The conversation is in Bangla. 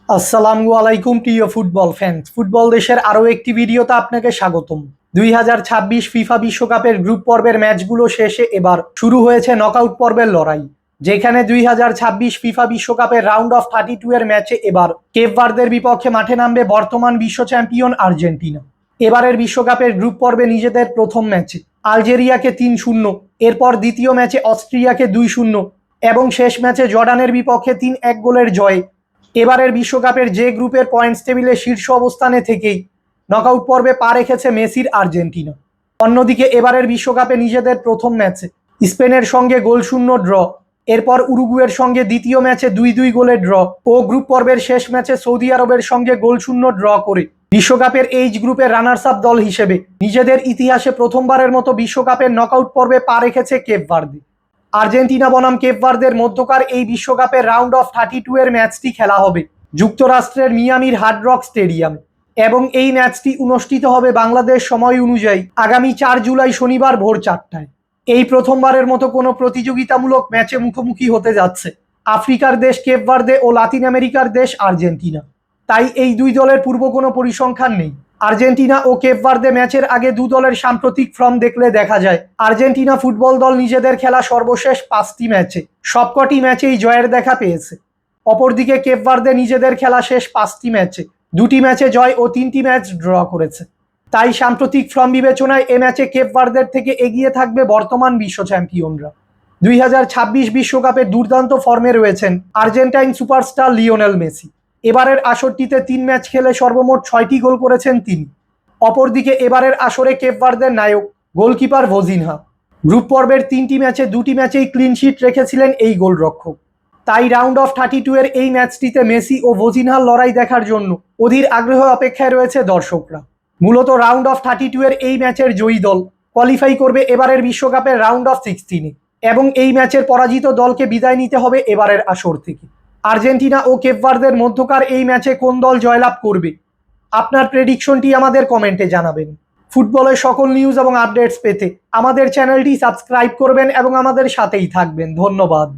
আসসালামু আলাইকুম প্রিয় ফুটবল ফ্যান্স। ফুটবল দেশের আরও একটি ভিডিওতে আপনাকে স্বাগতম। 2026 ফিফা বিশ্বকাপের গ্রুপ পর্বের ম্যাচগুলো শেষে এবার শুরু হয়েছে নকআউট পর্বের লড়াই, যেখানে 2026 ফিফা বিশ্বকাপের রাউন্ড অফ 32 এর ম্যাচে এবার কেপ ভার্দের বিপক্ষে মাঠে নামবে বর্তমান বিশ্ব চ্যাম্পিয়ন আর্জেন্টিনা। এবারের বিশ্বকাপের গ্রুপ পর্বে নিজেদের প্রথম ম্যাচে আলজেরিয়াকে 3-0, এরপর দ্বিতীয় ম্যাচে অস্ট্রিয়াকে 2-0 এবং শেষ ম্যাচে জর্ডানের বিপক্ষে 3-1 গোলের জয়ে এবারের বিশ্বকাপের যে গ্রুপের পয়েন্টস টেবিলে শীর্ষ অবস্থানে থেকেই নকআউট পর্বে পা রেখেছে মেসির আর্জেন্টিনা। অন্যদিকে এবারের বিশ্বকাপে নিজেদের প্রথম ম্যাচে স্পেনের সঙ্গে গোলশূন্য ড্র, এরপর উরুগুয়ের সঙ্গে দ্বিতীয় ম্যাচে 2-2 গোলের ড্র ও গ্রুপ পর্বের শেষ ম্যাচে সৌদি আরবের সঙ্গে গোলশূন্য ড্র করে বিশ্বকাপের এইচ গ্রুপের রানার্স আপ দল হিসেবে নিজেদের ইতিহাসে প্রথমবারের মতো বিশ্বকাপের নকআউট পর্বে পা রেখেছে কেপ ভার্দে। আর্জেন্টিনা বনাম কেপ ভার্দের মধ্যকার এই বিশ্বকাপের রাউন্ড অফ 32 এর ম্যাচটি খেলা হবে যুক্তরাষ্ট্রের মিয়ামির হার্ড রক স্টেডিয়াম এবং এই ম্যাচটি অনুষ্ঠিত হবে বাংলাদেশ সময় অনুযায়ী আগামী 4 জুলাই শনিবার ভোর 4টায়। এই প্রথমবারের মতো কোনো প্রতিযোগিতামূলক ম্যাচে মুখোমুখি হতে যাচ্ছে আফ্রিকার দেশ কেপ ভার্দে ও লাতিন আমেরিকার দেশ আর্জেন্টিনা। তাই এই দুই দলের পূর্ব কোনো পরিসংখ্যান নেই। আর্জেন্টিনা ও কেপ ভার্দে ম্যাচের আগে দু দলের সাম্প্রতিক ফর্ম দেখলে দেখা যায় আর্জেন্টিনা ফুটবল দল নিজেদের খেলা সর্বশেষ 5টি ম্যাচে সবকটি ম্যাচেই জয়ের দেখা পেয়েছে। অপরদিকে কেপ ভার্দে নিজেদের খেলা শেষ 5টি ম্যাচে 2টি ম্যাচে জয় ও 3টি ম্যাচ ড্র করেছে। তাই সাম্প্রতিক ফর্ম বিবেচনায় এ ম্যাচে কেপ ভার্দের থেকে এগিয়ে থাকবে বর্তমান বিশ্ব চ্যাম্পিয়নরা। 2026 বিশ্বকাপে দুর্দান্ত ফর্মে রয়েছেন আর্জেন্টাইন সুপারস্টার লিওনেল মেসি। এবারের আসরটিতে 3 ম্যাচ খেলে সর্বমোট 6টি গোল করেছেন তিনি। অপরদিকে এবারের আসরে কেপ ভার্দের নায়ক গোলকিপার ভোজিনহা। গ্রুপ পর্বের 3টি ম্যাচে 2টি ম্যাচেই ক্লিন শিট রেখেছিলেন এই গোলরক্ষক। তাই রাউন্ড অফ 32 এর এই ম্যাচটিতে মেসি ও ভোজিনহার লড়াই দেখার জন্য অধীর আগ্রহ অপেক্ষায় রয়েছে দর্শকরা। মূলত রাউন্ড অফ 32 এর এই ম্যাচের জয়ী দল কোয়ালিফাই করবে এবারের বিশ্বকাপের রাউন্ড অফ 16 এবং এই ম্যাচের পরাজিত দলকে বিদায় নিতে হবে এবারের আসর থেকে। আর্জেন্টিনা ও কেপ ভার্দের মধ্যকার এই ম্যাচে কোন দল জয়লাভ করবে, আপনার প্রেডিকশনটি আমাদের কমেন্টে জানাবেন। ফুটবলের সকল নিউজ এবং আপডেটস পেতে আমাদের চ্যানেলটি সাবস্ক্রাইব করবেন এবং আমাদের সাথেই থাকবেন। ধন্যবাদ।